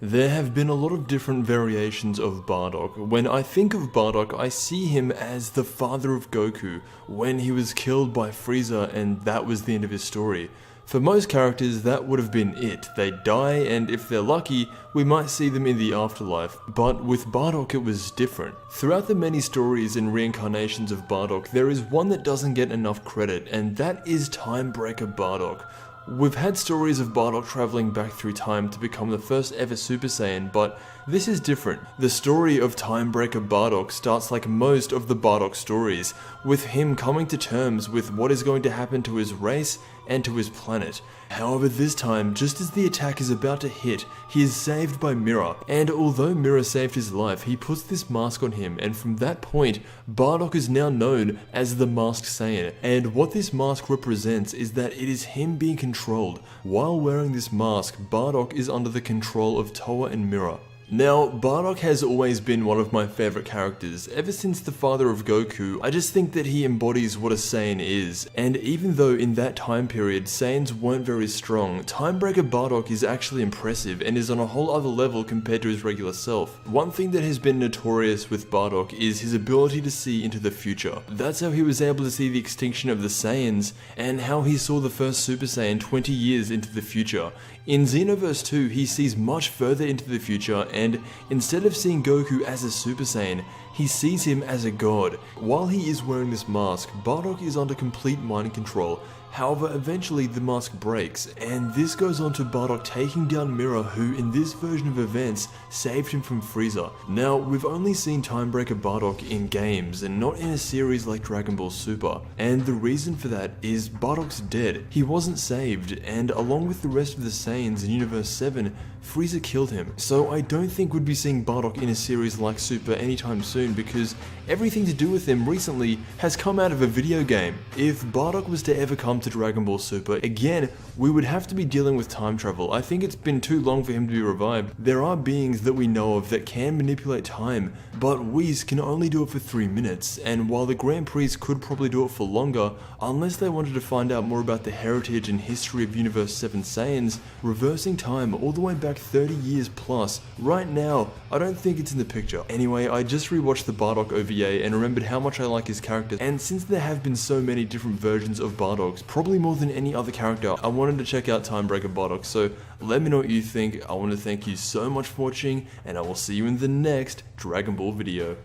There have been a lot of different variations of Bardock. When I think of Bardock, I see him as the father of Goku, when he was killed by Frieza and that was the end of his story. For most characters, that would have been it. They die, and if they're lucky, we might see them in the afterlife. But with Bardock, it was different. Throughout the many stories and reincarnations of Bardock, there is one that doesn't get enough credit, and that is Timebreaker Bardock. We've had stories of Bardock traveling back through time to become the first ever Super Saiyan, but this is different. The story of Timebreaker Bardock starts like most of the Bardock stories, with him coming to terms with what is going to happen to his race and to his planet. However, this time, just as the attack is about to hit, he is saved by Mira, and although Mira saved his life, he puts this mask on him, and from that point, Bardock is now known as the Masked Saiyan, and what this mask represents is that it is him being controlled. While wearing this mask, Bardock is under the control of Toa and Mira. Now, Bardock has always been one of my favorite characters. Ever since the father of Goku, I just think that he embodies what a Saiyan is. And even though in that time period, Saiyans weren't very strong, Timebreaker Bardock is actually impressive and is on a whole other level compared to his regular self. One thing that has been notorious with Bardock is his ability to see into the future. That's how he was able to see the extinction of the Saiyans, and how he saw the first Super Saiyan 20 years into the future. In Xenoverse 2, he sees much further into the future, and instead of seeing Goku as a Super Saiyan, he sees him as a god. While he is wearing this mask, Bardock is under complete mind control. However, eventually the mask breaks, and this goes on to Bardock taking down Mira, who in this version of events saved him from Frieza. Now, we've only seen Timebreaker Bardock in games and not in a series like Dragon Ball Super, and the reason for that is Bardock's dead. He wasn't saved, and along with the rest of the Saiyans in Universe 7, Frieza killed him. So I don't think we'd be seeing Bardock in a series like Super anytime soon, because everything to do with him recently has come out of a video game. If Bardock was to ever come to Dragon Ball Super, again, we would have to be dealing with time travel. I think it's been too long for him to be revived. There are beings that we know of that can manipulate time, but Whis can only do it for 3 minutes, and while the Grand Prix could probably do it for longer, unless they wanted to find out more about the heritage and history of Universe 7 Saiyans, reversing time all the way back 30 years plus, right now, I don't think it's in the picture. Anyway, I just rewatched the Bardock OVA and remembered how much I like his character, and since there have been so many different versions of Bardock, probably more than any other character, I wanted to check out Timebreaker Bardock, so let me know what you think. I want to thank you so much for watching, and I will see you in the next Dragon Ball video.